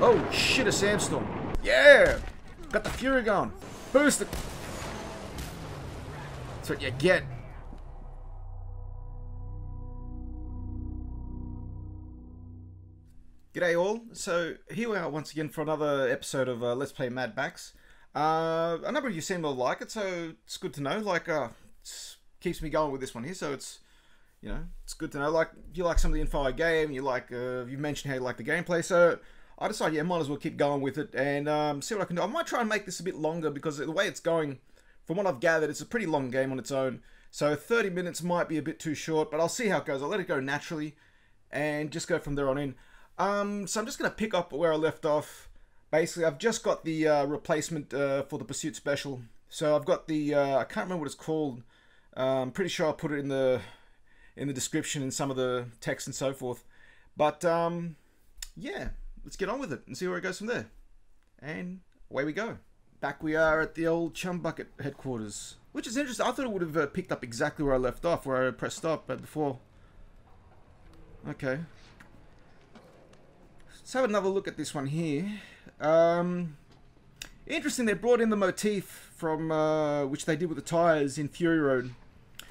Oh shit, a sandstorm. Yeah! Got the fury going. Boost it. That's what you get. G'day all. So here we are once again for another episode of Let's Play Mad Max. A number of you seem to like it, so it's good to know. Like, it keeps me going with this one here, so it's, you know, it's good to know. Like, you like some of the info I gave, you like, you mentioned how you like the gameplay, so I decided, yeah, might as well keep going with it and see what I can do. I might try and make this a bit longer because the way it's going, from what I've gathered, it's a pretty long game on its own. So 30 minutes might be a bit too short, but I'll see how it goes. I'll let it go naturally and just go from there on in. So I'm just going to pick up where I left off. Basically, I've just got the replacement for the Pursuit Special. So I've got the, I can't remember what it's called. I'm pretty sure I'll put it in the description and some of the text and so forth. But, yeah, let's get on with it and see where it goes from there. And away we go. Back we are at the old Chum Bucket headquarters. Which is interesting. I thought it would have picked up exactly where I left off, where I pressed stop before. Okay. Let's have another look at this one here. Interesting, they brought in the motif from which they did with the tyres in Fury Road,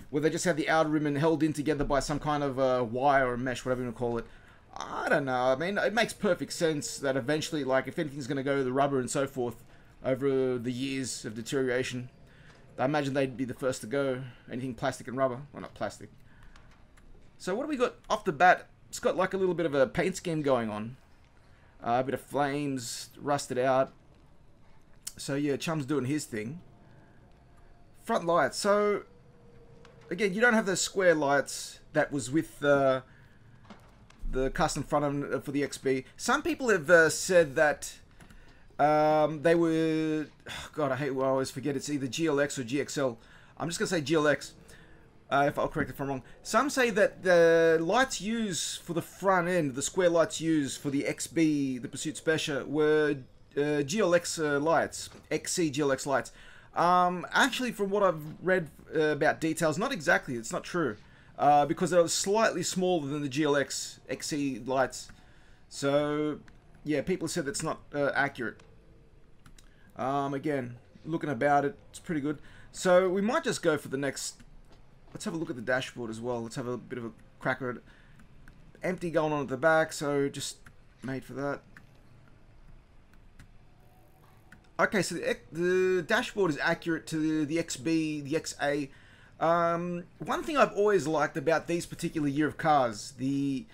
where they just had the outer rim held in together by some kind of wire or mesh, whatever you want to call it. I don't know. I mean, it makes perfect sense that eventually, like, if anything's going to go, the rubber and so forth, over the years of deterioration, I imagine they'd be the first to go. Anything plastic and rubber. Well, not plastic. So what do we got off the bat? It's got like a little bit of a paint scheme going on. A bit of flames, rusted out. So yeah, Chum's doing his thing. Front lights. So again, you don't have those square lights that was with the custom front end for the XB. Some people have said that they were... Oh God, I hate. Well, I always forget. It's either GLX or GXL. I'm just gonna say GLX. If I'll correct it if I'm wrong. Some say that the lights used for the front end, the square lights used for the XB, the Pursuit Special, were GLX lights, XC GLX lights. Actually, from what I've read about details, not exactly, it's not true. Because they were slightly smaller than the GLX XC lights. So, yeah, people said that's not accurate. Again, looking about it, it's pretty good. So, we might just go for the next... Let's have a look at the dashboard as well. Let's have a bit of a cracker at it. Empty going on at the back, so just made for that. Okay, so the dashboard is accurate to the XB, the XA. One thing I've always liked about these particular year of cars, the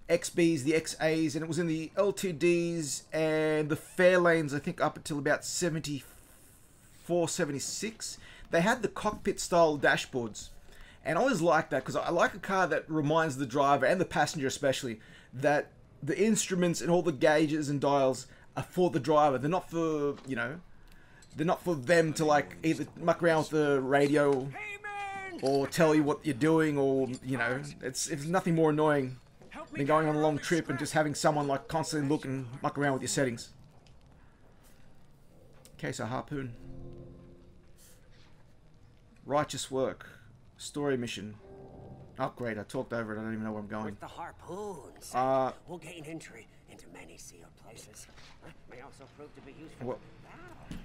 XBs, the XAs, and it was in the LTDs and the Fairlanes, I think up until about 74, 76, they had the cockpit style dashboards. And I always like that because I like a car that reminds the driver and the passenger especially that the instruments and all the gauges and dials are for the driver. They're not for, you know, they're not for them to like either muck around with the radio or tell you what you're doing, or, you know, it's nothing more annoying than going on a long trip and just having someone like constantly look and muck around with your settings. Okay, so harpoon. Righteous work. Story mission. Upgrade. I talked over it. I don't even know where I'm going. With the harpoons, we'll gain entry into many sealed places. May also prove to be useful in battle.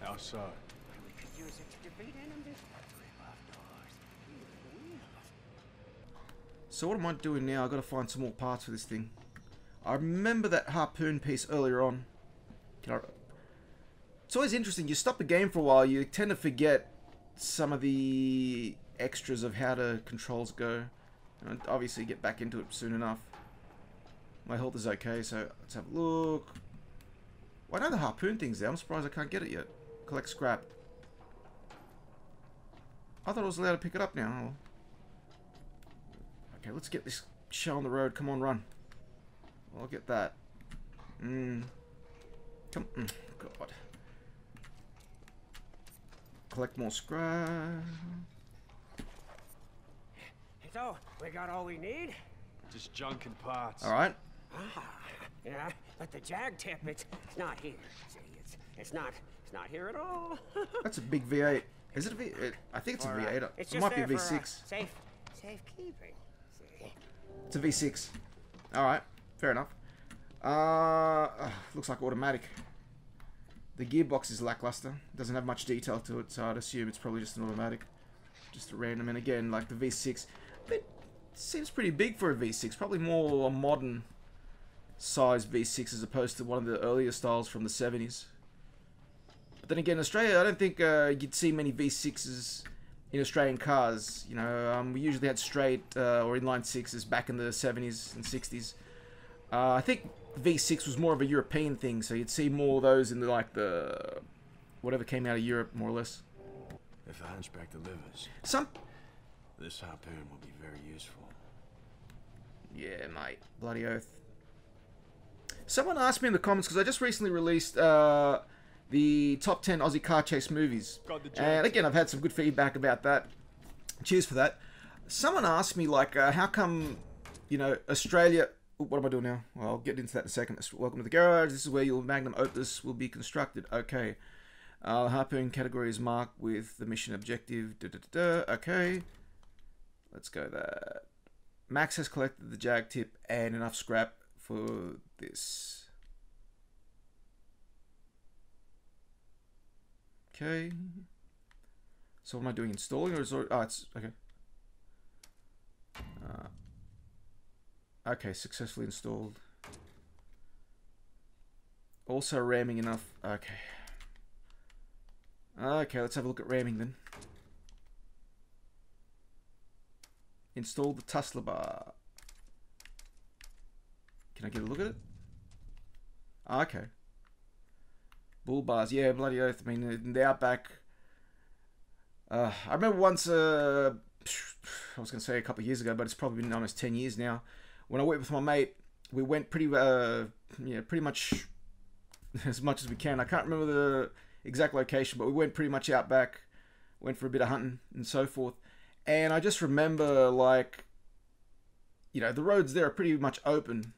How so? We could use it to defeat enemies. Rip off doors. So what am I doing now? I've got to find some more parts for this thing. I remember that harpoon piece earlier on. It's always interesting. You stop the game for a while, you tend to forget some of the extras of how the controls go. And obviously get back into it soon enough. My health is okay, so let's have a look. Well, I know the harpoon thing's there. I'm surprised I can't get it yet. Collect scrap. I thought I was allowed to pick it up now. Okay, let's get this show on the road. Come on, run. I'll get that. Come on. God. Collect more scrap. So, we got all we need? Just junk and parts. Alright. Ah, yeah, but the jag tip, it's not here. See, it's not here at all. That's a big V8. Is it a V8? I think it's a V8. It might be a V6. Safekeeping. See? It's a V6. Alright, fair enough. looks like automatic. The gearbox is lackluster. Doesn't have much detail to it, so I'd assume it's probably just an automatic. Just a random. And again, like the V6, it seems pretty big for a V6. Probably more a modern size V6 as opposed to one of the earlier styles from the 70s. But then again, in Australia, I don't think you'd see many V6s in Australian cars. You know, we usually had straight or inline 6s back in the 70s and 60s. I think V6 was more of a European thing, so you'd see more of those in the, like the whatever came out of Europe, more or less. If a hunchback delivers, this harpoon will be very useful. Yeah, mate, bloody oath. Someone asked me in the comments because I just recently released the top 10 Aussie car chase movies, and again, I've had some good feedback about that. Cheers for that. Someone asked me like, how come, you know, Australia. What am I doing now? Well, I'll get into that in a second. Welcome to the garage. This is where your magnum opus will be constructed. Okay. Harpoon category is marked with the mission objective. Okay. Let's go there. Max has collected the jag tip and enough scrap for this. Okay. So what am I doing? Installing or is it... Oh, it's... Okay. Okay, successfully installed. Also ramming enough. Okay. Okay, let's have a look at ramming then. Install the tussler bar. Can I get a look at it? Okay. Bull bars. Yeah, bloody oath. I mean, in the Outback. I remember once, I was going to say a couple of years ago, but it's probably been almost 10 years now. When I went with my mate, we went pretty much as much as we can. I can't remember the exact location, but we went pretty much out back, went for a bit of hunting and so forth. And I just remember, like, you know, the roads there are pretty much open.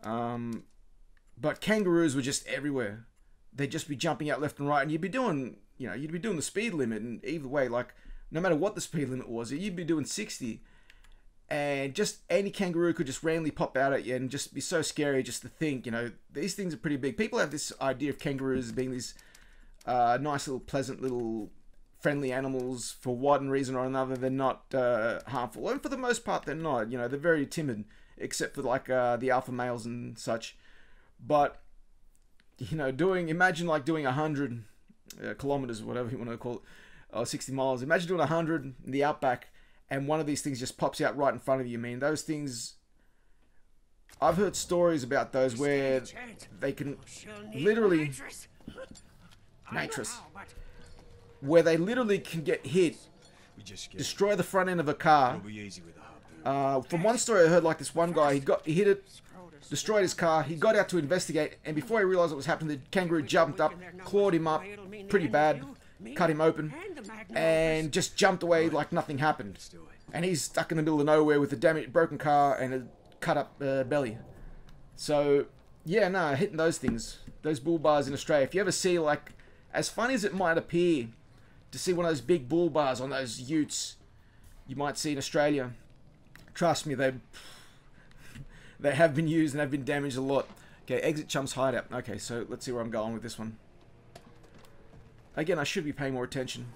But kangaroos were just everywhere. They'd just be jumping out left and right, and you'd be doing, you know, you'd be doing the speed limit, and either way, like, no matter what the speed limit was, you'd be doing 60. And just any kangaroo could just randomly pop out at you and just be so scary just to think, you know, these things are pretty big. People have this idea of kangaroos being these nice little, pleasant little, friendly animals. For one reason or another, they're not harmful. And for the most part, they're not. You know, they're very timid, except for like the alpha males and such. But, you know, imagine like doing 100 kilometers, whatever you want to call it, or 60 miles. Imagine doing 100 in the outback, and one of these things just pops out right in front of you. I mean, those things... I've heard stories about those where they can literally... Nitrous. Where they literally can get hit, destroy the front end of a car. From one story I heard, like this one guy, he hit it, destroyed his car, he got out to investigate, and before he realized what was happening, the kangaroo jumped up, clawed him up pretty bad, cut him open, and just jumped away like nothing happened. And he's stuck in the middle of nowhere with a broken car and a cut up belly. So, yeah, no, hitting those things, those bull bars in Australia, if you ever see, like, as funny as it might appear to see one of those big bull bars on those utes you might see in Australia, trust me, they have been used and have been damaged a lot. Okay, exit Chum's hideout. Okay, so let's see where I'm going with this one. Again, I should be paying more attention.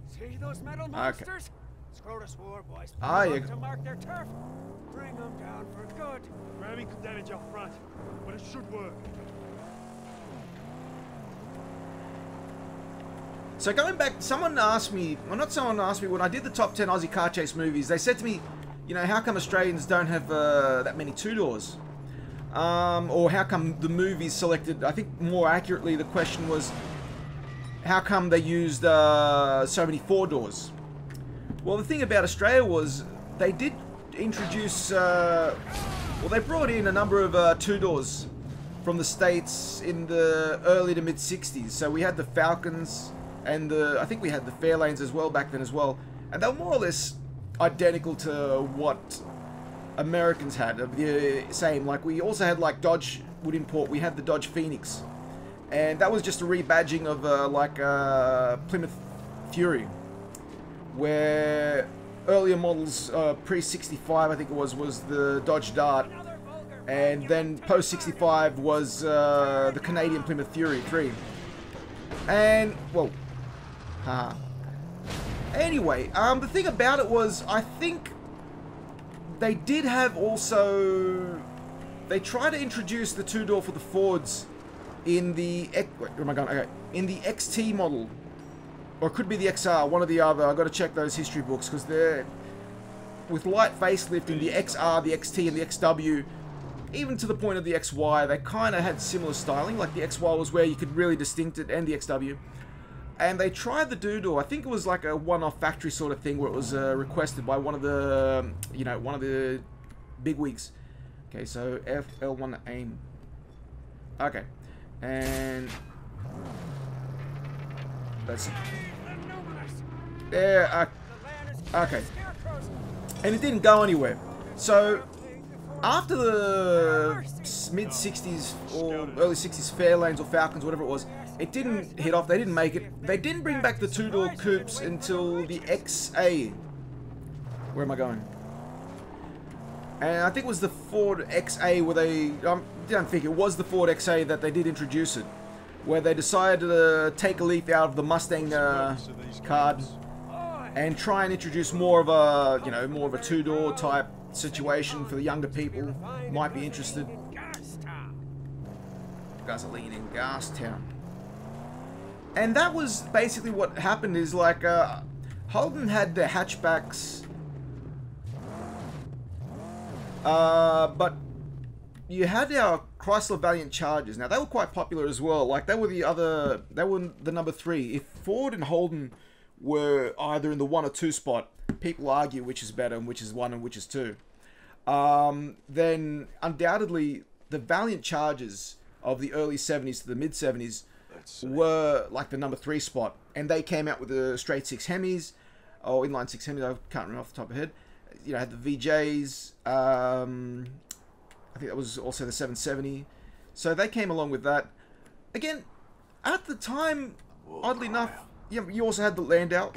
See those metal monsters? Scrotus war boys. Yeah. To mark their turf. Bring them down for good. Ramming could damage our front, but it should work. So going back, someone asked me, well, not someone asked me, when I did the top 10 Aussie car chase movies, they said to me, you know, how come Australians don't have that many two-doors? Or how come the movies selected, I think more accurately the question was, how come they used so many four-doors? Well, the thing about Australia was, they did introduce, well, they brought in a number of two-doors from the States in the early to mid-60s. So we had the Falcons, and I think we had the Fairlanes as well back then as well. And they were more or less identical to what Americans had. The same, like we also had like Dodge would import, we had the Dodge Phoenix. And that was just a rebadging of Plymouth Fury. Where earlier models, pre-65 I think it was the Dodge Dart. And then post 65 was the Canadian Plymouth Fury 3. And, well, anyway, the thing about it was, I think they did have also, they tried to introduce the two-door for the Fords in the, where am I going? Okay, in the XT model, or it could be the XR, one or the other. I've got to check those history books, because they're, with light facelift in the XR, the XT, and the XW, even to the point of the XY, they kind of had similar styling. Like the XY was where you could really distinct it, and the XW. And they tried the two-door. I think it was like a one-off factory sort of thing where it was requested by one of the, you know, one of the bigwigs. Okay, so FL1 aim. Okay, and that's there. Okay, and it didn't go anywhere. So after the mid-60s or early 60s Fairlanes or Falcons, whatever it was, it didn't hit off. They didn't make it. They didn't bring back the two-door coupes until the XA. Where am I going? And I think it was the Ford XA where they... I don't think it was the Ford XA that they did introduce it. Where they decided to take a leaf out of the Mustang card and try and introduce more of a, you know, more of a two-door type situation for the younger people who might be interested. Gasoline in Gastown. And that was basically what happened, is like Holden had the hatchbacks, but you had our Chrysler Valiant Chargers. Now they were quite popular as well. Like they were the number 3. If Ford and Holden were either in the 1 or 2 spot, people argue which is better and which is 1 and which is 2. Then undoubtedly the Valiant Chargers of the early 70s to the mid 70s were like the number 3 spot, and they came out with the straight 6 Hemis, or inline 6 Hemis. I can't remember off the top of my head. You know, had the VJs. I think that was also the 770. So they came along with that. Again, at the time, oddly enough, you also had the Landau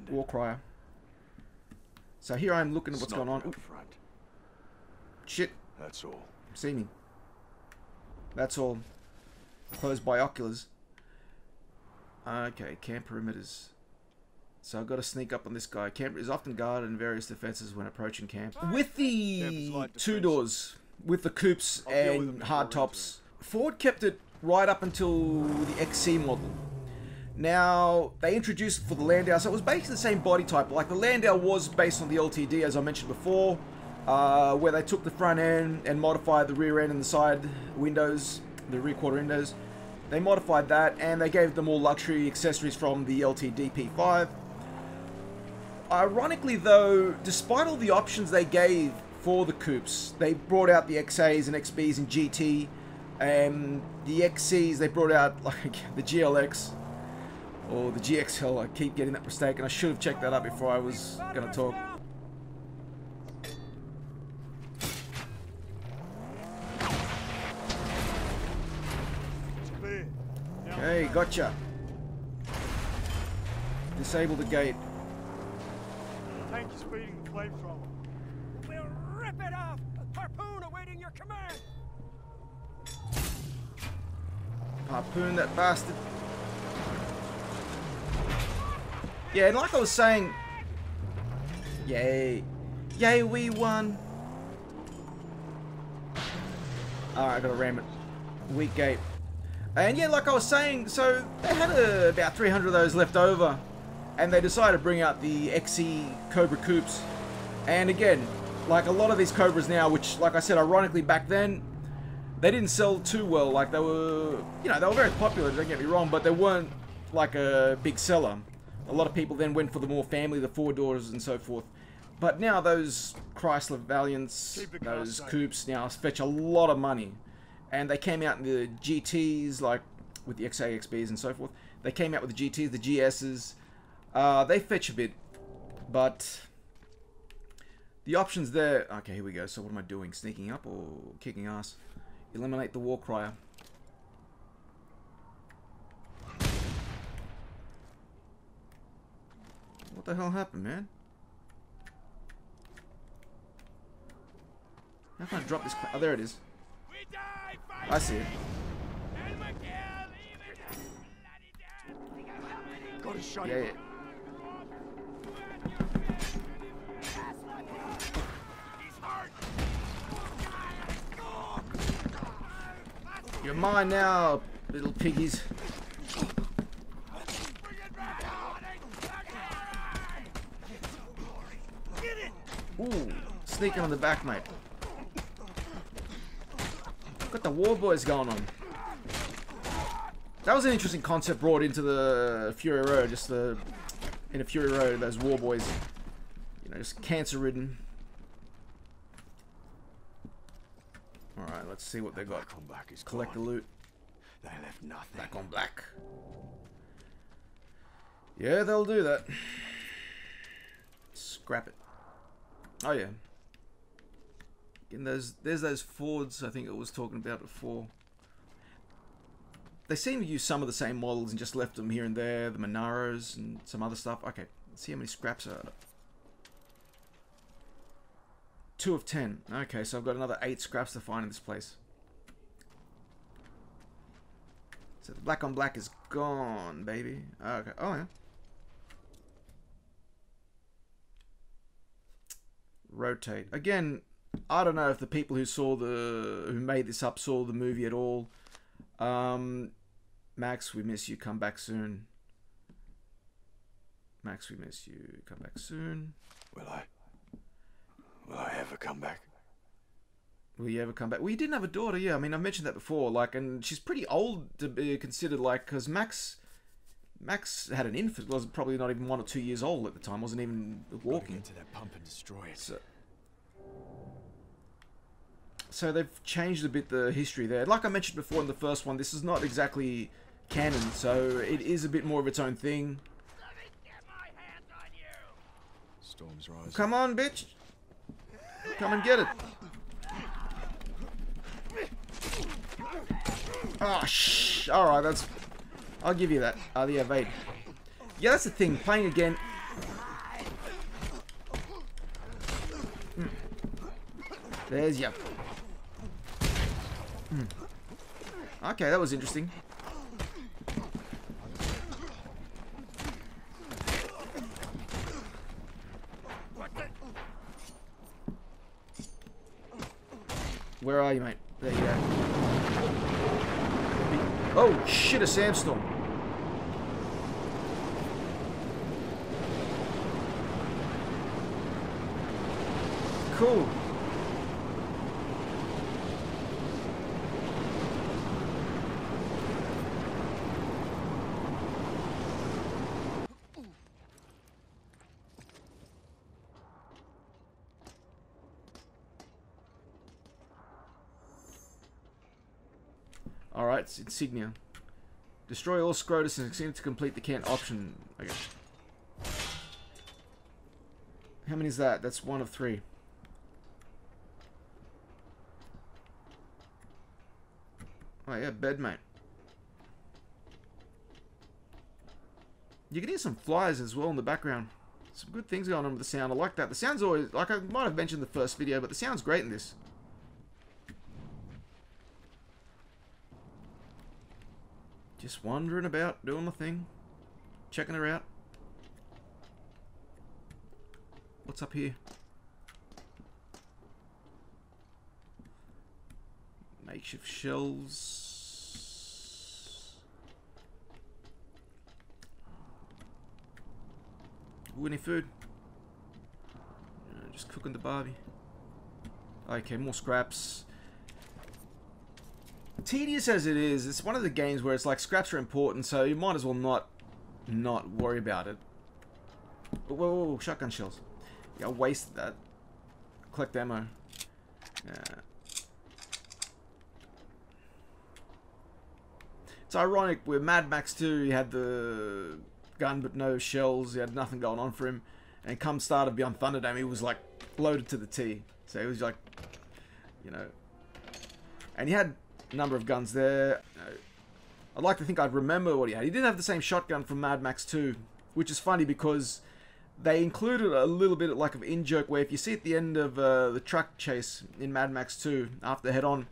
War Crier. So here I am looking at what's going on. Shit. That's all. See me. That's all. Closed binoculars. Okay, camp perimeters. So I've got to sneak up on this guy. Camp is often guarded in various defenses when approaching camp. With the two doors, with the coupes and hardtops, Ford kept it right up until the XC model. Now, they introduced it for the Landau, so it was basically the same body type. Like, the Landau was based on the LTD, as I mentioned before, where they took the front end and modified the rear end and the side windows, the rear quarter windows. They modified that, and they gave them all luxury accessories from the LTD P5. Ironically, though, despite all the options they gave for the coupes, they brought out the XAs and XBs and GT, and the XCs, they brought out like the GLX, or the GXL. I keep getting that mistake, and I should have checked that up before I was going to talk. Okay, gotcha. Disable the gate. Tank is feeding the flamethrower. We'll rip it off! A harpoon awaiting your command! Harpoon that bastard. Yeah, and like I was saying... Yay. Yay, we won. Alright, I gotta ram it. Weak gate. And yeah, like I was saying, so they had about 300 of those left over, and they decided to bring out the XE Cobra coupes. And again, like a lot of these Cobras now, which, like I said, ironically back then, they didn't sell too well. Like they were, you know, they were very popular, don't get me wrong, but they weren't like a big seller. A lot of people then went for the more family, the 4-doors and so forth. But now those Chrysler Valiants, those coupes now fetch a lot of money. And they came out in the GTs, like with the XA, XBs and so forth. They came out with the GTs, the GSs. They fetch a bit, but the options there... Okay, here we go. So what am I doing? Sneaking up or kicking ass? Eliminate the War Crier. What the hell happened, man? How can I drop this? Oh, there it is. I see it. Gotta shut Yeah, him. yeah. You're mine now, little piggies. Ooh, sneaking on the back, mate. Got the war boys going on. That was an interesting concept brought into the Fury Road. Just in a Fury Road, those war boys, you know, just cancer-ridden. All right, let's see what they got. Black on black is Collect the gone. loot. They left nothing. Black on black. Yeah, they'll do that. Scrap it. Oh yeah. And there's those Fords I think I was talking about before. They seem to use some of the same models and just left them here and there. The Monaros and some other stuff. Okay, let's see how many scraps are. 2 of 10. Okay, so I've got another 8 scraps to find in this place. So the black on black is gone, baby. Okay. Oh yeah. Rotate. Again, I don't know if the people who made this up saw the movie at all. Max, we miss you. Come back soon. Max, we miss you. Come back soon. Will I ever come back? Will you ever come back? Well, you didn't have a daughter, yeah. I mean, I mentioned that before. Like, and she's pretty old to be considered, like, because Max had an infant. Was probably not even 1 or 2 years old at the time. Wasn't even walking. Get to that pump and destroy it. So they've changed a bit the history there. Like I mentioned before in the first one, this is not exactly canon, so it is a bit more of its own thing. Let me get my hands on you. Storm's rising. Come on, bitch. Come and get it. Oh, shh. Alright, that's... I'll give you that. The evade. Yeah, that's the thing. Playing again... There's ya. Okay, that was interesting. Where are you, mate? There you go. Oh, shit, a sandstorm. Cool. Alright, it's insignia. Destroy all Scrotus and succeed to complete the can't option. Okay. How many is that? That's 1 of 3. Oh yeah, bed mate. You can hear some flies as well in the background. Some good things going on with the sound. I like that. The sound's always, like I might have mentioned in the first video, but the sound's great in this. Just wandering about, doing my thing. Checking her out. What's up here? Makeshift shells. Ooh, any food? Just cooking the barbie. Okay, more scraps. Tedious as it is, it's one of the games where it's like scraps are important, so you might as well not worry about it. Whoa, whoa, whoa, shotgun shells. Yeah, I wasted that. Collect ammo. Yeah. It's ironic, with Mad Max 2, he had the gun but no shells, he had nothing going on for him, and come start of Beyond Thunderdome, he was like loaded to the T. So he was like, you know, and he had a number of guns there. I'd like to think I'd remember what he had. He didn't have the same shotgun from Mad Max 2, which is funny because they included a little bit of like of in-joke where if you see at the end of the truck chase in Mad Max 2 after head-on,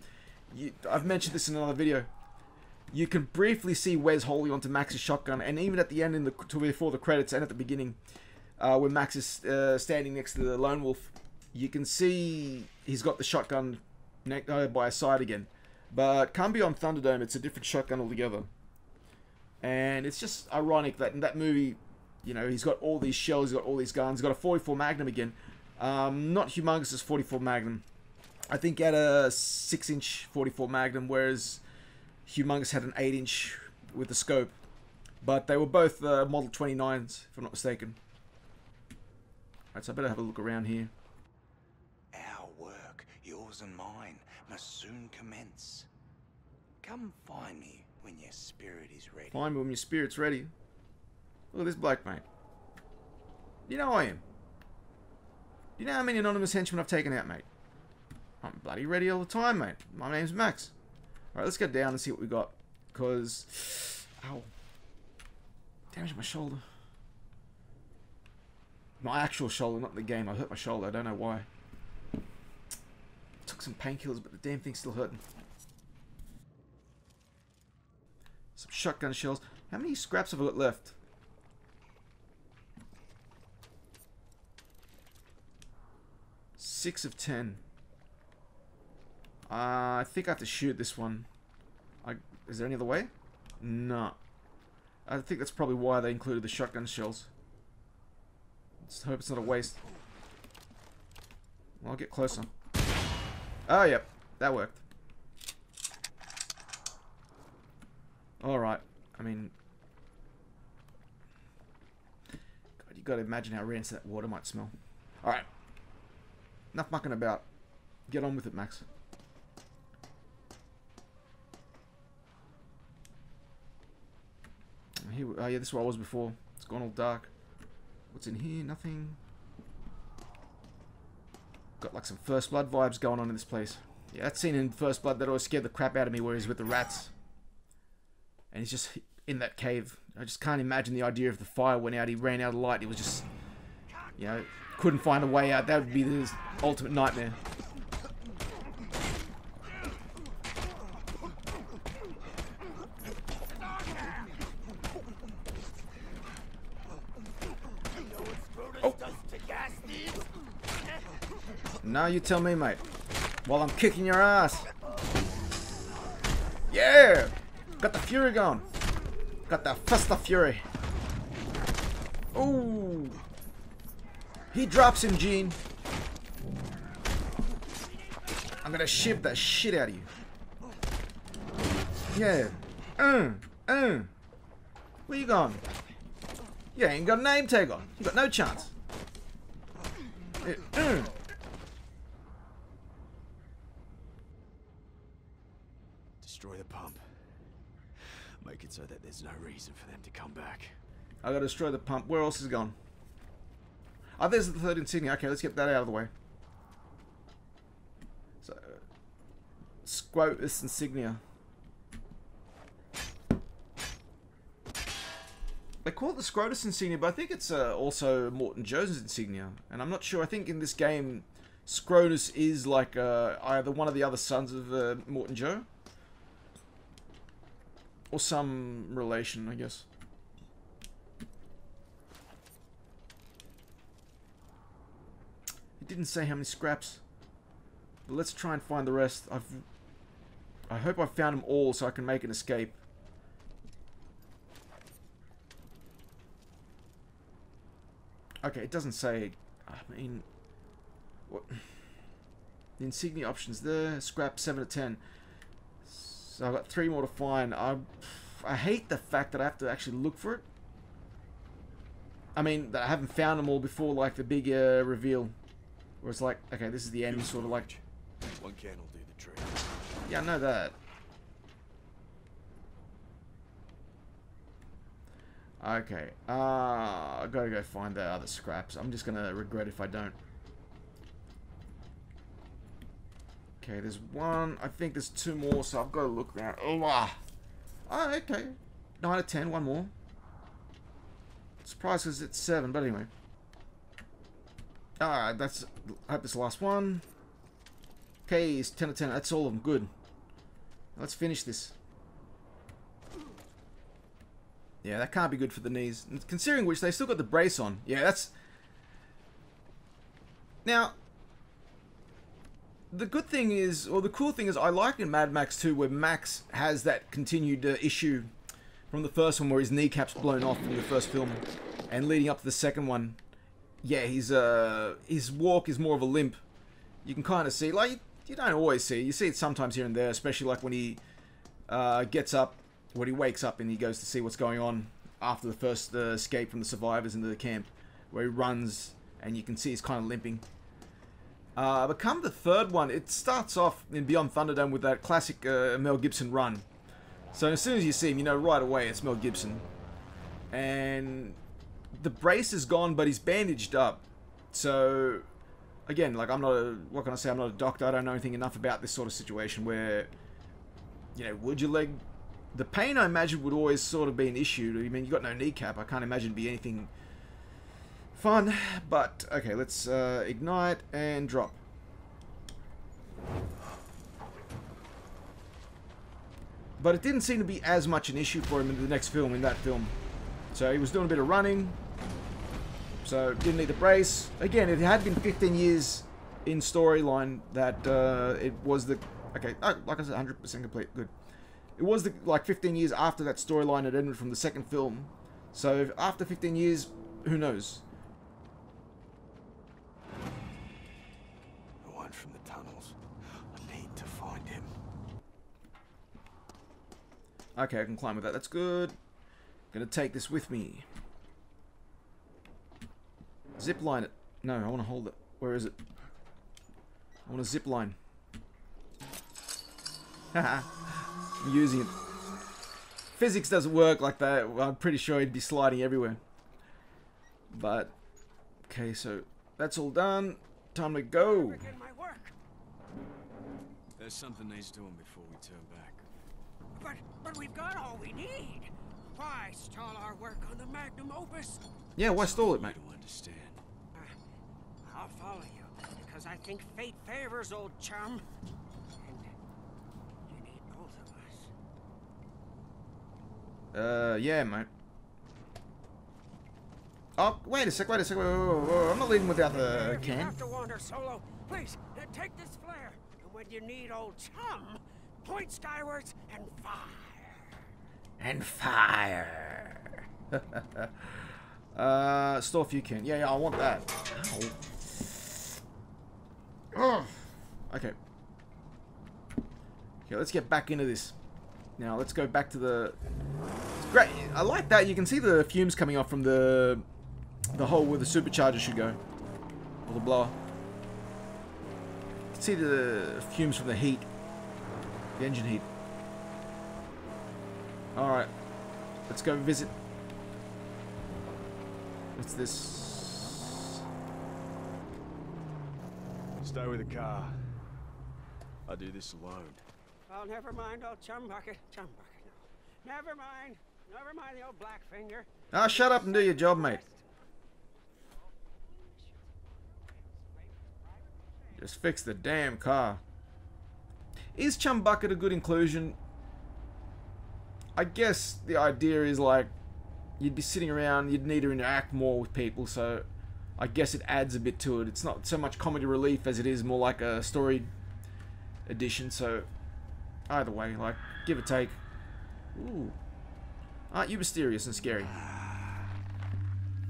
I've mentioned this in another video, you can briefly see Wes holding onto Max's shotgun, and even at the end before the credits and at the beginning, when Max is standing next to the Lone Wolf, you can see he's got the shotgun by his side again. But come beyond Thunderdome, it's a different shotgun altogether. And it's just ironic that in that movie, you know, he's got all these shells, he's got all these guns, he's got a 44 Magnum again. Not Humongous's 44 Magnum. I think he had a 6-inch 44 Magnum, whereas Humongous had an 8-inch with the scope. But they were both Model 29s, if I'm not mistaken. Alright, so I better have a look around here. Our work, yours and mine, must soon commence. Come find me when your spirit is ready. Find me when your spirit's ready. Look at this bloke, mate. You know who I am. You know how many anonymous henchmen I've taken out, mate? I'm bloody ready all the time, mate. My name's Max. Alright, let's go down and see what we got. Because... Ow. Damaged my shoulder. My actual shoulder, not the game. I hurt my shoulder. I don't know why. Took some painkillers, but the damn thing's still hurting. Some shotgun shells. How many scraps have I got left? Six of 10. I think I have to shoot this one. Is there any other way? No. I think that's probably why they included the shotgun shells. Let's hope it's not a waste. Well, I'll get closer. Oh, yep. That worked. Alright. I mean... God, you gotta imagine how rancid that water might smell. Alright. Enough mucking about. Get on with it, Max. Here, oh yeah, this is where I was before. It's gone all dark. What's in here? Nothing. Got like some First Blood vibes going on in this place. Yeah, that scene in First Blood that always scared the crap out of me where he's with the rats. And he's just in that cave. I just can't imagine the idea of the fire went out. He ran out of light. He was just, you know, couldn't find a way out. That would be his ultimate nightmare. Now you tell me, mate. While I'm kicking your ass. Yeah! Got the fury going. Got the fist of fury. Ooh! He drops him, Gene. I'm gonna ship that shit out of you. Yeah. Where you going? You ain't got a name tag on. You got no chance. Destroy the pump. Make it so that there's no reason for them to come back. I gotta destroy the pump. Where else is it gone? Oh, there's the third insignia. Okay, let's get that out of the way. So, SCOTUS insignia. They call it the SCOTUS insignia, but I think it's also Morton Jones' insignia. And I'm not sure. I think in this game, SCOTUS is like either one of the other sons of Morton Joe. Or some relation, I guess. It didn't say how many scraps. But let's try and find the rest. I hope I've found them all so I can make an escape. Okay, it doesn't say. I mean, what? The insignia options there. Scrap 7 of 10. So I've got 3 more to find. I hate the fact that I have to actually look for it. I mean, that I haven't found them all before, like the big reveal. Where it's like, okay, this is the end, sort of like... One can will do the trick. Yeah, I know that. Okay, I gotta go find the other scraps. I'm just gonna regret if I don't. Okay, there's one. I think there's 2 more, so I've got to look now. Oh, okay. 9 of 10, one more. Surprised because it's 7, but anyway. Alright, that's... I hope this is the last one. Okay, it's 10 out of 10. That's all of them. Good. Let's finish this. Yeah, that can't be good for the knees. And considering which, they still got the brace on. Yeah, that's... Now... The good thing is, or the cool thing is, I like in Mad Max 2 where Max has that continued issue from the first one where his kneecap's blown off from the first film. And leading up to the second one, yeah, his walk is more of a limp. You can kind of see, like, you don't always see it. You see it sometimes here and there, especially like when he gets up, when he wakes up and he goes to see what's going on after the first escape from the survivors into the camp, where he runs and you can see he's kind of limping. But come the third one, it starts off in Beyond Thunderdome with that classic Mel Gibson run. So as soon as you see him, you know right away it's Mel Gibson. And the brace is gone, but he's bandaged up. So, again, like, I'm not a, what can I say, I'm not a doctor, I don't know anything enough about this sort of situation where, you know, would your leg... The pain, I imagine, would always sort of be an issue. I mean, you got no kneecap, I can't imagine it'd be anything fun. But, okay, let's ignite and drop. But it didn't seem to be as much an issue for him in the next film, in that film. So he was doing a bit of running. So didn't need the brace. Again, it had been 15 years in storyline that it was the... Okay, like I said, 100% complete. Good. It was the, like 15 years after that storyline had ended from the second film. So after 15 years, who knows? The one from the tunnels. I need to find him. Okay, I can climb with that. That's good. Gonna take this with me. Zip line it. No, I want to hold it. Where is it? I want to zip line. Haha. I'm using it. Physics doesn't work like that. I'm pretty sure he'd be sliding everywhere. But, okay, so that's all done. Time to go. There's something needs doing before we turn back. But we've got all we need. Why stall our work on the magnum opus? Yeah, why stall it, mate? I don't understand. I'll follow you, because I think fate favors old chum. And you need both of us. Yeah, mate. Oh, wait a sec, wait. Whoa. I'm not leaving without the You can. have to wander solo. Please, take this flare. And when you need old chum, point skywards and fire. And fire. Store if you can. Yeah, I want that. Oh. Okay. Okay, let's get back into this. Now, let's go back to the... It's great. I like that. You can see the fumes coming off from the hole where the supercharger should go. Or the blower. You can see the fumes from the heat. The engine heat. Alright. Let's go visit. What's this? Stay with the car. I do this alone. Oh, never mind, old chum bucket. Chum bucket, no. Never mind the old black finger. Ah, shut up and do your job, mate. Just fix the damn car. Is Chum Bucket a good inclusion? I guess the idea is like you'd be sitting around, you'd need to interact more with people, so I guess it adds a bit to it. It's not so much comedy relief as it is more like a story edition, so either way, like, give or take. Ooh. Aren't you mysterious and scary?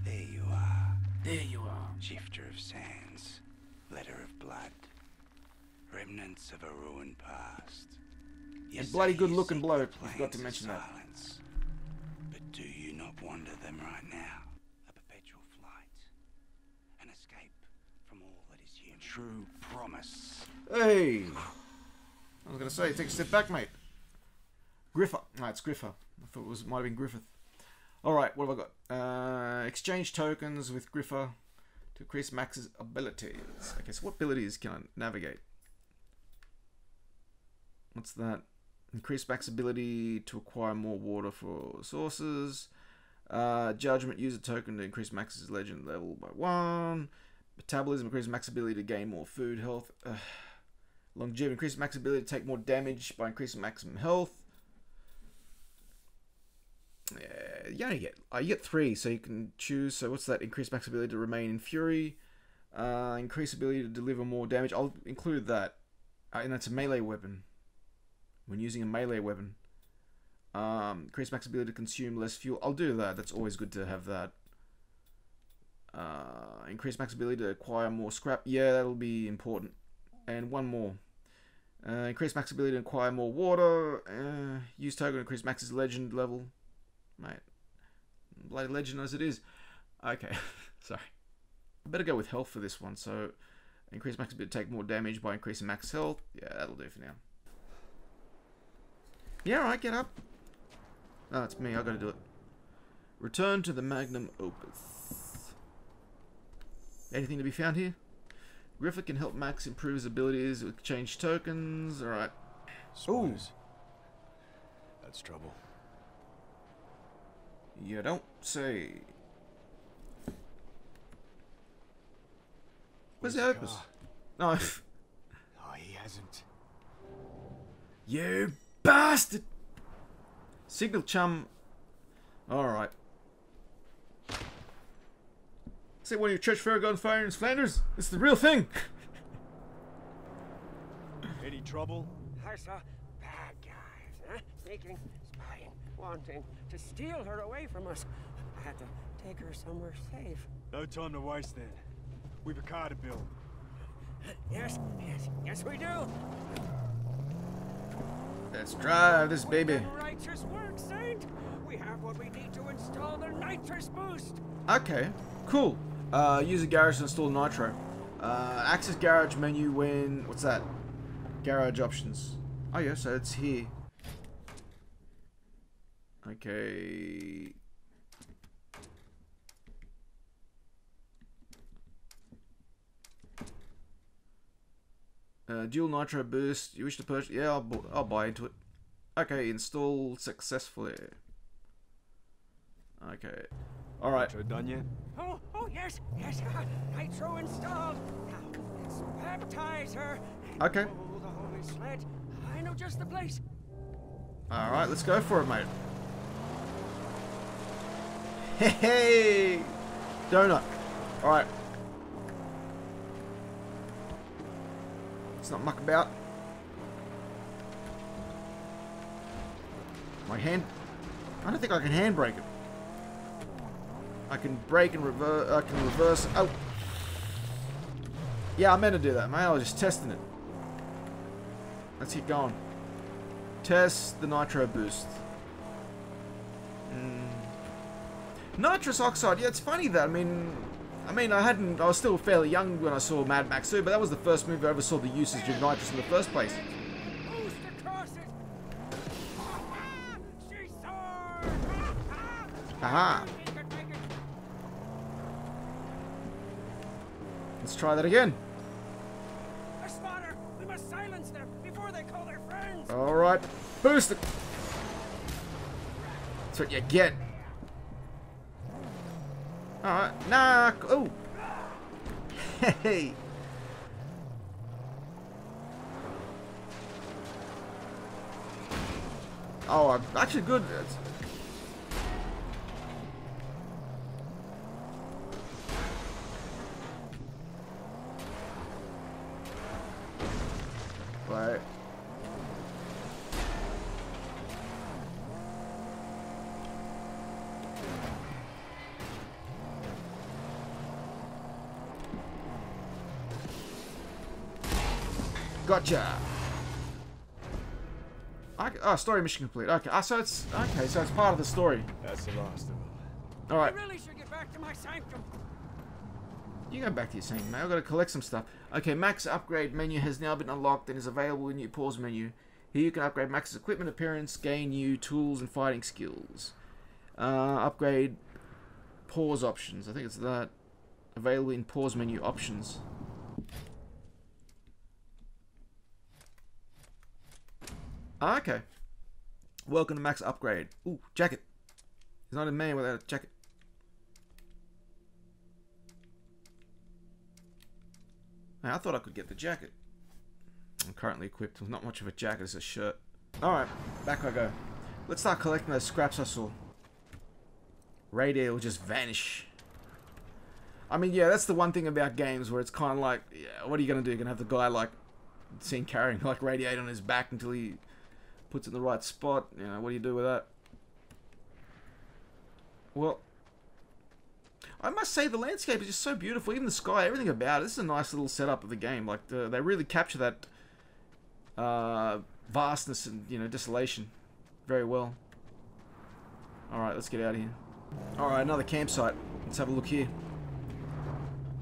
There you are. There you are. Shifter of sands, letter of blood, remnants of a ruined past. You And bloody say good you looking seek bloke. the I forgot to plains of mention that. silence. But do you not wander them right now? A perpetual flight, an escape from all that is human. True promise. Hey! I was gonna say, take a step back, mate. Griffer. No, it's Griffer. I thought it might have been Griffith. Alright, what have I got? Exchange tokens with Griffer to increase Max's abilities. Okay, so what abilities can I navigate? What's that? Increase Max's ability to acquire more water for sources. Judgment, use a token to increase Max's legend level by 1. Metabolism increases max ability to gain more food, health. Longevity increases max ability to take more damage by increasing maximum health. Yeah, you get 3, so you can choose. So what's that? Increase max ability to remain in fury. Increase ability to deliver more damage. I'll include that. And that's a melee weapon. When using a melee weapon. Increase max ability to consume less fuel. I'll do that. That's always good to have that. Increase max ability to acquire more scrap. Yeah, that'll be important. And one more. Increase max ability to acquire more water. Use token to increase max's legend level. Mate. Bloody legend as it is. Okay. Sorry. I better go with health for this one. So, increase max ability to take more damage by increasing max health. Yeah, that'll do for now. Yeah, alright, get up. No, it's me. I gotta do it. Return to the magnum opus. Anything to be found here? Griffith can help Max improve his abilities with exchange tokens. Alright. Ooh. That's trouble. You don't say. Where's the opus? No. Oh, he hasn't. You bastard! Signal chum. Alright. Say one of your church fair gun fire in Flanders? It's the real thing! Any trouble? I saw bad guys, huh? Sneaking, spying, wanting to steal her away from us. I had to take her somewhere safe. No time to waste then. We've a car to build. Yes, we do. Let's drive this baby. Righteous work, Saint. We have what we need to install the nitrous boost. Okay, cool. Use a garage to install nitro. Access garage menu when... What's that? Garage options. Oh yeah, so it's here. Okay. Dual nitro boost. You wish to purchase? Yeah, I'll buy into it. Okay, install successfully. Okay. All right. Nitro done yet? Oh, yes. Nitro installed. Now, let's baptize her. Okay. Oh, the holy sled. I know just the place. All right, let's go for it, mate. Hey, donut. All right. Let's not muck about. My hand. I don't think I can handbrake it. I can brake and reverse. I can reverse. Oh. Yeah, I meant to do that, mate. I was just testing it. Let's keep going. Test the nitro boost. Nitrous oxide. Yeah, it's funny that. I mean, I was still fairly young when I saw Mad Max 2, but that was the first movie I ever saw the usage of nitrous in the first place. Boost across it. She soared. Aha. Let's try that again. A spotter. We must silence them before they call their friends. Alright. Boost it. That's what you get. Alright. Nah. Oh. Hey. Oh, I'm actually good. Right. Gotcha. Oh, story mission complete. Okay, so it's part of the story. That's the last of them. All right. I really should get back to my sanctum. You go back to your sanctum, mate. I've got to collect some stuff. Okay, Max upgrade menu has now been unlocked and is available in your pause menu. Here you can upgrade Max's equipment appearance, gain new tools and fighting skills. Upgrade pause options. I think it's that. Available in pause menu options. Okay. Welcome to Max upgrade. Ooh, jacket. He's not a man without a jacket. Now, I thought I could get the jacket. I'm currently equipped with not much of a jacket, it's a shirt. Alright, back I go. Let's start collecting those scraps I saw. Radiator will just vanish. I mean, yeah, that's the one thing about games where it's kind of like, yeah, what are you going to do? You're going to have the guy, like, seen carrying, like, radiator on his back until he puts it in the right spot. You know, what do you do with that? Well, I must say the landscape is just so beautiful. Even the sky, everything about it. This is a nice little setup of the game. Like, they really capture that vastness and, you know, desolation very well. Alright, let's get out of here. Alright, another campsite. Let's have a look here.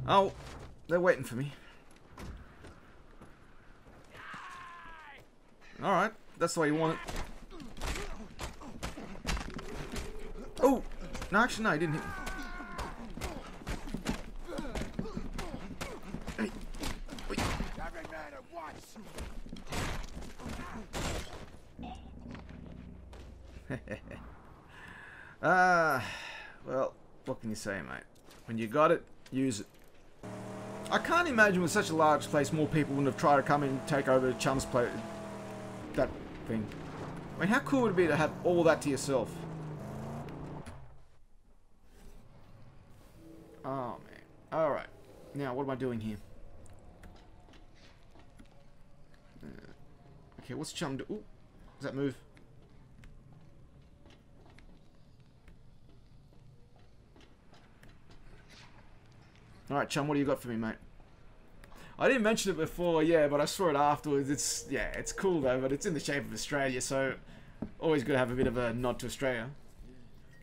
Oh, they're waiting for me. Alright, that's the way you want it. Oh! No, actually, no, he didn't hit me. Well, what can you say, mate? When you got it, use it. I can't imagine with such a large place more people wouldn't have tried to come in and take over Chum's place. That thing. I mean, how cool would it be to have all that to yourself? Oh, man. Alright. Now, what am I doing here? Okay, what's Chum do? Ooh, does that move? Alright, Chum, what do you got for me, mate? I didn't mention it before, yeah, but I saw it afterwards. It's, yeah, it's cool though, but it's in the shape of Australia, so always good to have a bit of a nod to Australia.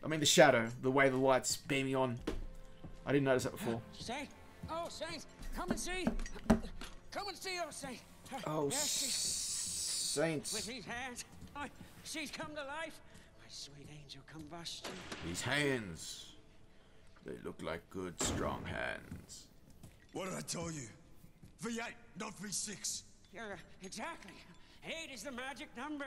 I mean, the shadow, the way the light's beaming on. I didn't notice that before. Saint? Oh, Saint, come and see. Come and see, oh, Saint. Oh, yes, Saints. with these hands, she's come to life. My sweet angel combustion. These hands. They look like good, strong hands. What did I tell you? V8, not V6. You're exactly. 8 is the magic number.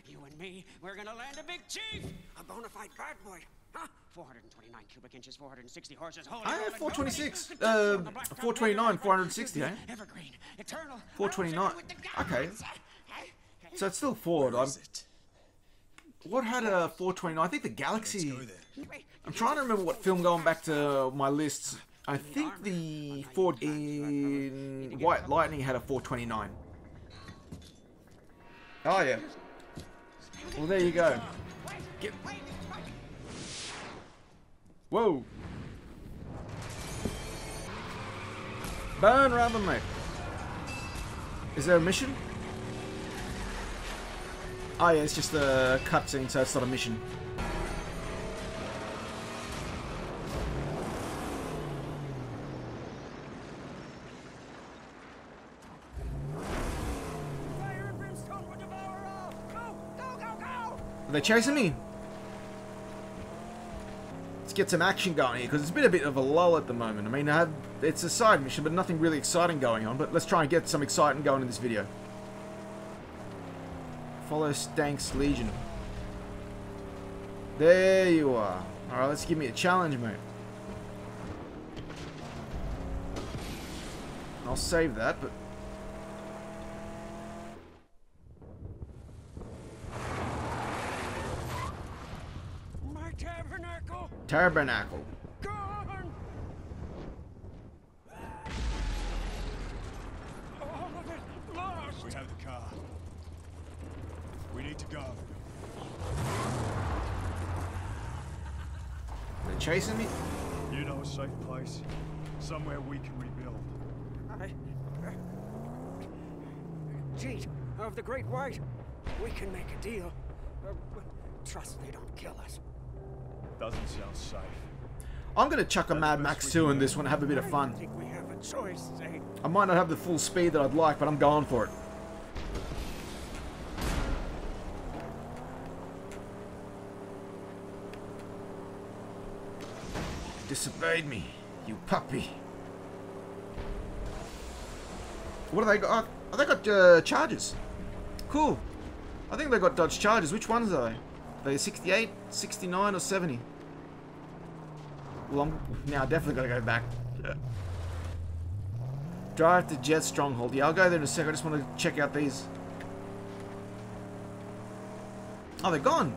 You and me, we're gonna land a big chief. A bona fide bad boy. Huh? 429 cubic inches, 460 horses. Holy I have 426. 429, 460, eh? Evergreen, eternal. 429. Okay. So it's still Ford. What had a 429? I think the Galaxy. I'm trying to remember what film going back to my lists. I think the Ford in White Lightning had a 429. Oh yeah. Well, there you go. Get. Whoa. Burn rather, mate. Is there a mission? Oh yeah, it's just a cutscene, so it's not a mission. Are they chasing me? Let's get some action going here, because it's been a bit of a lull at the moment. I mean, it's a side mission, but nothing really exciting going on. But let's try and get some excitement going in this video. Follow Stank's Legion. There you are. Alright, let's give me a challenge, mate. I'll save that, but... My tabernacle. Tabernacle. Gone. All of it lost. We have the car. We need to go. They're chasing me? You know a safe place? Somewhere we can rebuild. Jeet of the Great White, we can make a deal. Trust they don't kill us. Doesn't sound safe. I'm going to chuck a Mad Max 2 in this one and have a bit of I fun. think we have a choice, Saint. I might not have the full speed that I'd like, but I'm going for it. Disobeyed me, you puppy. What have they got? Oh, they got charges. Cool. I think they got Dodge Chargers. Which ones are they? Are they 68, 69, or 70? Well, I'm now definitely got to go back. Drive to Jet Stronghold. Yeah, I'll go there in a sec. I just want to check out these. Oh, they're gone.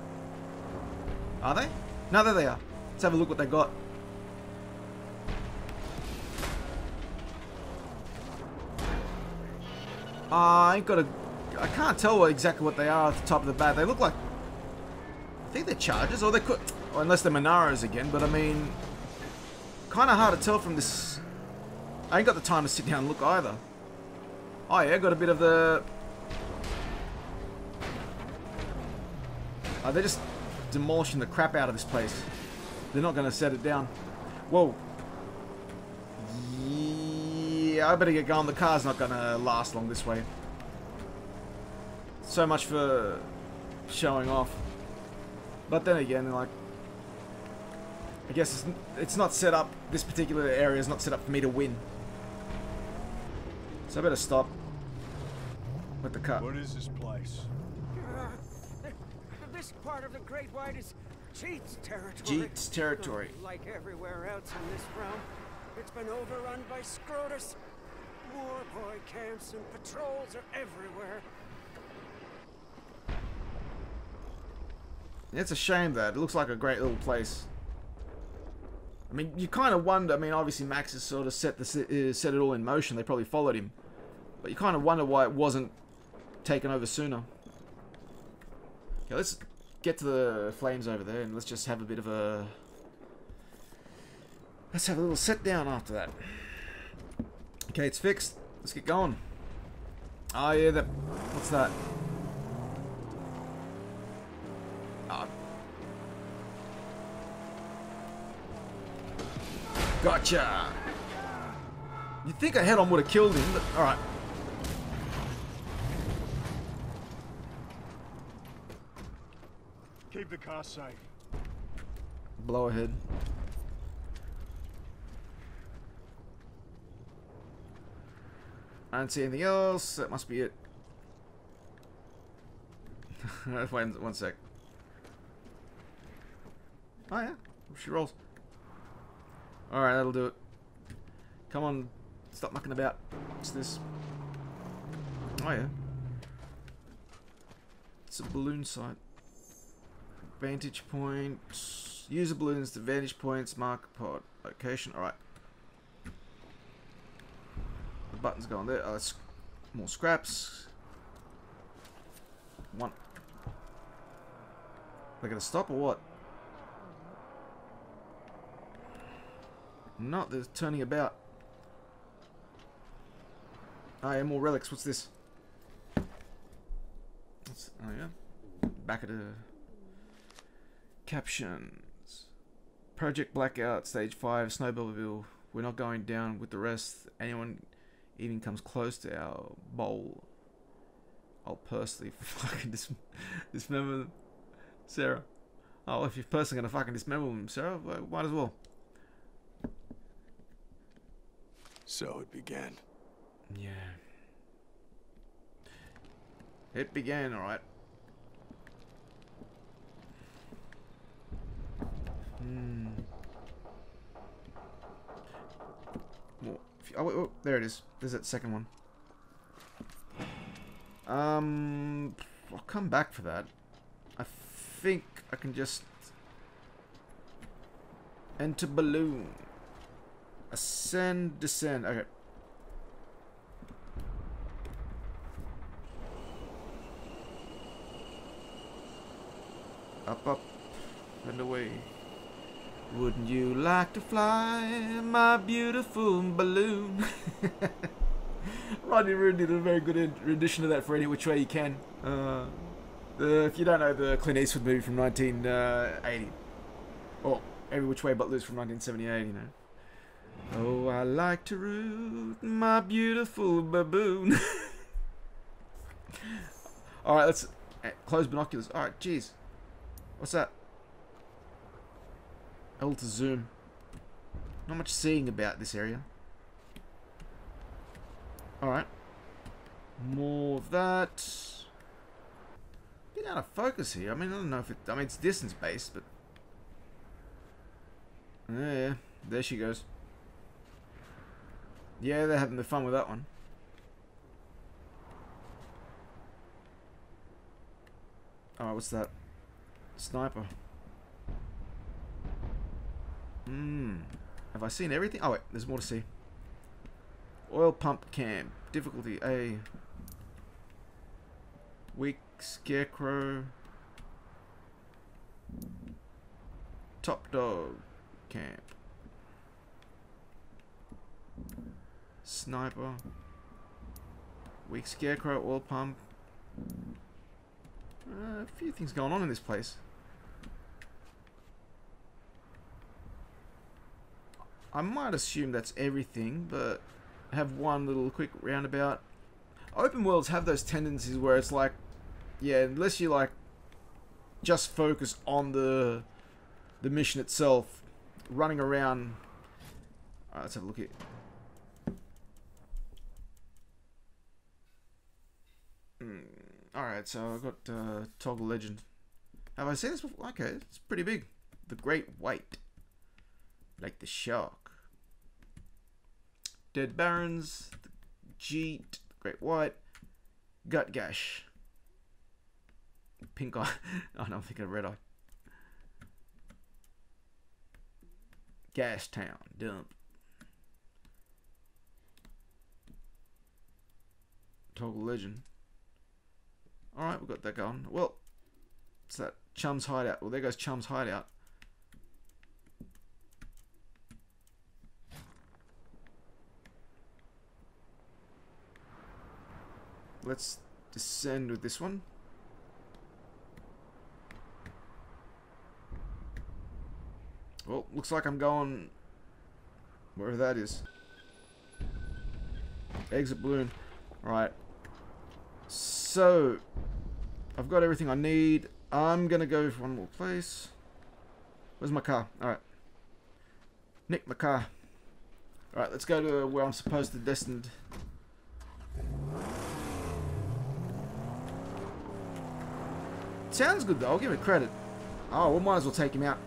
Are they? No, there they are. Let's have a look what they got. I ain't got a... I can't tell exactly what they are at the top of the bat. They look like... I think they're chargers, or they could... Or unless they're Monaros again, but I mean... Kind of hard to tell from this... I ain't got the time to sit down and look either. Oh yeah, got a bit of the... Oh, they're just demolishing the crap out of this place. They're not going to set it down. Whoa. Yeah, I better get going. The car's not going to last long this way. So much for showing off. But then again, like... I guess it's not set up... This particular area is not set up for me to win. So I better stop with the car. What is this place? This part of the Great White is Cheat's territory. Cheat's territory. Like everywhere else in this realm, it's been overrun by Scrotus. War boy camps and patrols are everywhere. It's a shame that it looks like a great little place. I mean, you kind of wonder. I mean, obviously Max has sort of set it all in motion. They probably followed him, but you kind of wonder why it wasn't taken over sooner. Okay, let's get to the flames over there, and let's just have a bit of a... Let's have a little sit down after that. Okay, it's fixed. Let's get going. Oh yeah, that... What's that? Oh. Gotcha! You'd think a head-on would have killed him, but... Alright. Keep the car safe. Blow ahead. I don't see anything else. That must be it. Wait one sec. Oh yeah, she rolls. Alright, that'll do it. Come on, stop mucking about. What's this? Oh yeah. It's a balloon site. Vantage point. Use the balloons to vantage points. Mark pod location. Alright. The button's going there. Oh, it's more scraps. One. They're gonna stop or what? No, they're turning about. Oh yeah, more relics. What's this? Oh yeah. Back at a... Captions. Project Blackout, Stage 5, Snowballville. We're not going down with the rest. Anyone even comes close to our bowl, I'll personally fucking dismember them. Sarah. Oh, if you're personally gonna fucking dismember them, Sarah, well, might as well. So it began. Yeah. It began, alright. Well, oh, wait, there it is. There's that second one. I'll come back for that. I think I can just enter balloon. Ascend, descend. Okay. Up, up, and away. Wouldn't you like to fly, my beautiful balloon? Rodney Roode did a very good rendition of that for Any Which Way You Can. If you don't know the Clint Eastwood movie from 1980. Or Every Which Way But Loose from 1978, you know. Oh, I like to root my beautiful baboon. Alright, let's close binoculars. Alright, jeez. What's that? L to zoom. Not much seeing about this area. Alright. More of that. Bit out of focus here. I mean, I don't know if it... I mean, it's distance based, but... Yeah, there she goes. Yeah, they're having the fun with that one. Oh, what's that? Sniper. Have I seen everything? Oh wait, there's more to see. Oil pump camp. Difficulty A. Weak scarecrow. Top dog camp. Sniper. Weak scarecrow, oil pump. A few things going on in this place. I might assume that's everything, but I have one little quick roundabout. Open worlds have those tendencies where it's like, yeah, unless you like just focus on the mission itself, running around. Alright, let's have a look here. Alright, so I've got Toggle Legend. Have I seen this before? Okay, it's pretty big. The Great White. Like the shark. Dead Barons. The Jeet. The Great White. Gut Gash. Pink Eye. Oh no, I'm thinking of Red Eye. Gash Town. Dump. Toggle Legend. Alright, we've got that going. Well, what's that? Chum's Hideout. Well, there goes Chum's Hideout. Let's descend with this one. Well, looks like I'm going wherever that is. Exit balloon. Right. So, I've got everything I need. I'm gonna go for one more place. Where's my car? Alright. Nick my car. Alright, let's go to where I'm supposed to destined. Sounds good though, I'll give it credit. Oh, we might as well take him out.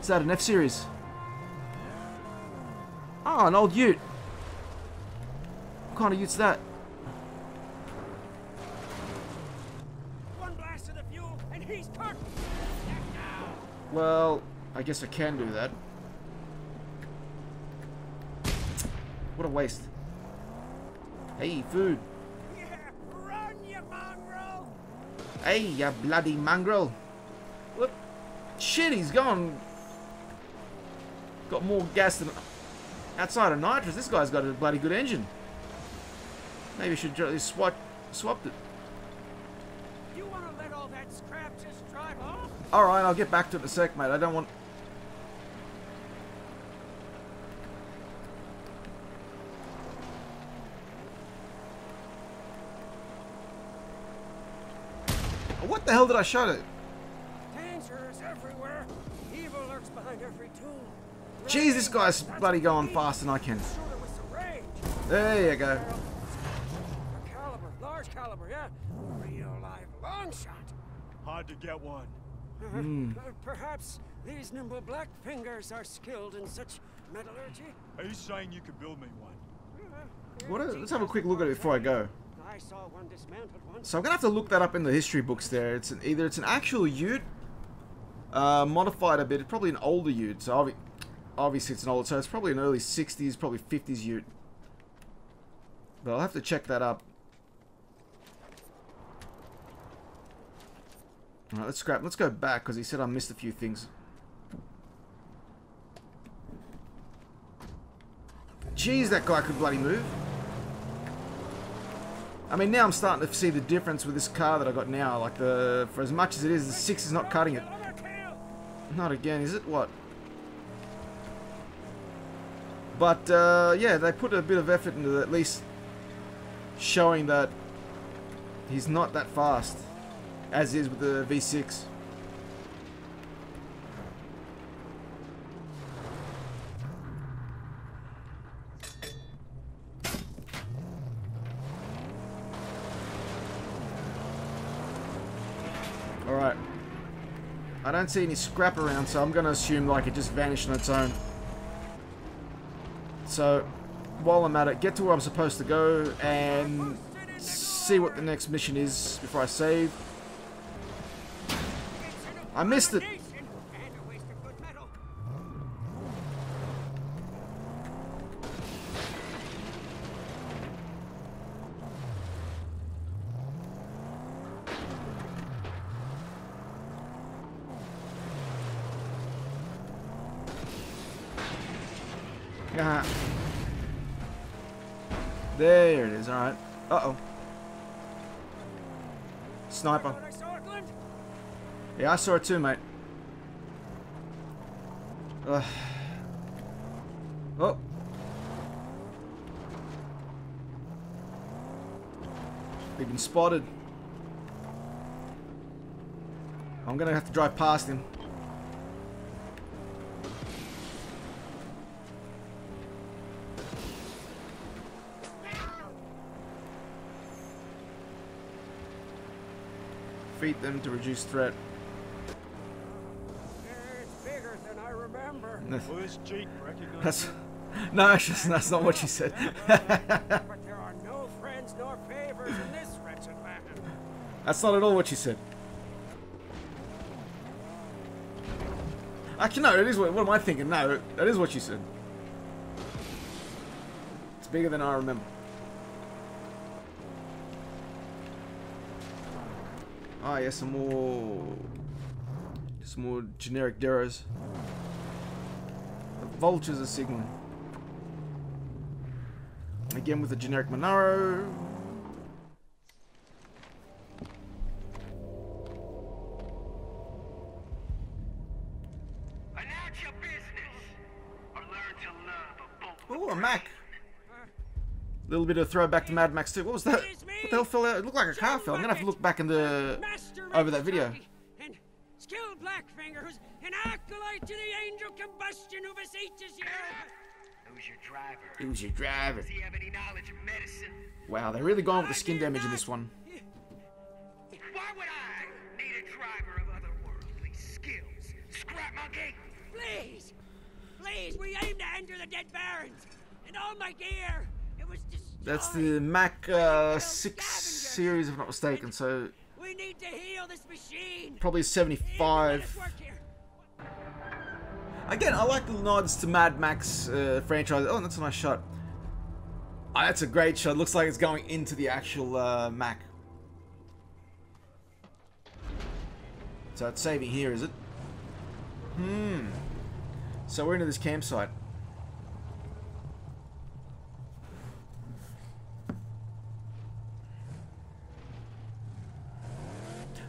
Is that an F-Series? Oh, an old ute. What kind of ute's that? One blast of the fuel and he's cooked. Well, I guess I can do that. What a waste. Hey, food. Yeah, run, you mongrel. Hey, you bloody mongrel. Look. Shit, he's gone. Got more gas than... Outside of nitrous, this guy's got a bloody good engine. Maybe I should just swapped it. You want to let all that scrap just drive off? Alright, I'll get back to it in a sec, mate. I don't want... What the hell did I shot at? Danger is everywhere. Evil lurks behind every tomb. Jeez, this guy's bloody going faster than I can. Shoot her with some rage. There you go. A caliber, large caliber, yeah. Real live long shot. Hard to get one. Perhaps these nimble black fingers are skilled in such metallurgy. Are you saying you could build me one? Let's have a quick look at it before I go. I saw one dismantled once. So I'm gonna have to look that up in the history books there. It's either it's an actual ute, modified a bit. It's probably an older ute. So obviously it's an older. So it's probably an early 60s, probably 50s ute. But I'll have to check that up. All right, let's scrap. Let's go back because he said I missed a few things. Jeez, that guy could bloody move. I mean, now I'm starting to see the difference with this car that I got now. Like, for as much as it is, the 6 is not cutting it. Not again, is it? What? But, yeah, they put a bit of effort into at least showing that he's not that fast, as is with the V6. Alright. I don't see any scrap around, so I'm going to assume like it just vanished on its own. So, while I'm at it, get to where I'm supposed to go and see what the next mission is before I save. I missed it. Yeah. There it is, alright. Uh-oh. Sniper. Yeah, I saw it too, mate. Oh. We've been spotted. I'm gonna have to drive past him. Defeat them to reduce threat. It's bigger than I remember. Where's Jeet? Recognize That's no, that's not what she said. But there are no friends nor favors in this wretched land. That's not at all what she said. Actually, no, it is what am I thinking? No, that is what she said. It's bigger than I remember. Ah, yeah, some more generic Deros. The vultures are signaling. Again with the generic Monaro. Announce your business, or learn to love a boat. Oh, a Mac. A little bit of throwback to Mad Max 2. What was that? What the hell fell out? It looked like a car fell. I'm gonna have to look back in the over that video. And skilled Blackfinger, who's an acolyte to the angel combustion who beseeches you. Who's your driver? Who's your driver? Does he have any knowledge of medicine? Wow, they're really going with the skin damage in this one. Why would I need a driver of otherworldly skills? Scrap monkey! Please, please, we aim to enter the Dead Barrens, and all my gear, it was destroyed. That's the Mac 6 series, if I'm not mistaken. So We need to heal this machine. probably 75. Again, I like the nods to Mad Max franchise. Oh, that's a nice shot. Oh, that's a great shot. Looks like it's going into the actual Mac. So it's saving here, is it? So we're into this campsite.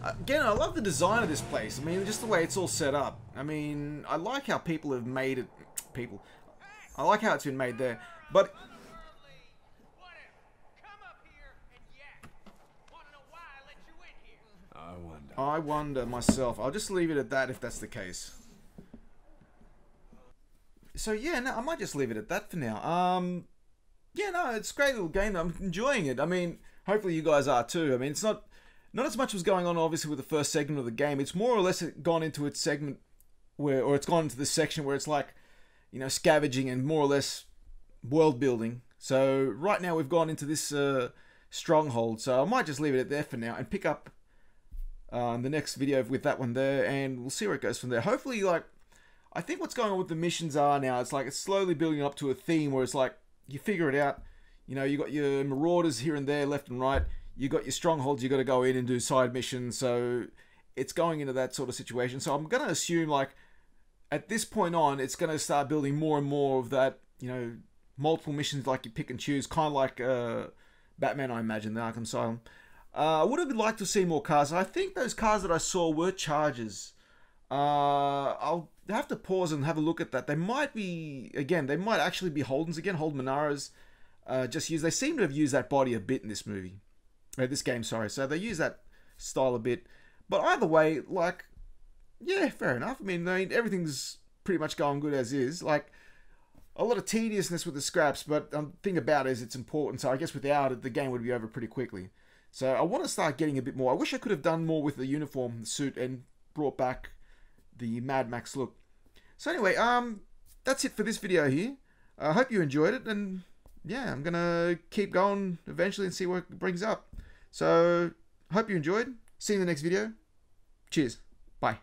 Again, I love the design of this place. I mean, just the way it's all set up. I mean, I like how people have made it. I like how it's been made there. But I wonder myself. I'll just leave it at that if that's the case. So yeah, no, I might just leave it at that for now. Yeah, no, it's a great little game. I'm enjoying it. I mean, hopefully you guys are too. I mean, it's not as much was going on obviously with the first segment of the game. It's more or less gone into its segment where, or it's gone into this section where it's like, you know, scavenging and more or less world building. So right now we've gone into this stronghold. So I might just leave it at there for now and pick up the next video with that one there, and we'll see where it goes from there. Hopefully, like, I think what's going on with the missions are now, it's like it's slowly building up to a theme where it's like you figure it out. You know, you got your marauders here and there, left and right. You got your strongholds you got to go in and do side missions. So it's going into that sort of situation. So I'm going to assume, like, at this point on, it's going to start building more and more of that, you know, multiple missions like you pick and choose, kind of like Batman, I imagine, the Arkham Asylum. I would have liked to see more cars. I think those cars that I saw were Chargers. I'll have to pause and have a look at that. They might be, again, they might actually be Holdens again. Holden Monaros just used. They seem to have used that body a bit in this movie. This game, sorry. So they use that style a bit. But either way, like, yeah, fair enough. I mean, everything's pretty much going good as is. Like, a lot of tediousness with the scraps, but the thing about it is it's important. So I guess without it, the game would be over pretty quickly. So I want to start getting a bit more. I wish I could have done more with the uniform, the suit, and brought back the Mad Max look. So anyway, that's it for this video here. I hope you enjoyed it, and yeah, I'm gonna keep going eventually and see what it brings up. So hope you enjoyed. See you in the next video. Cheers. Bye.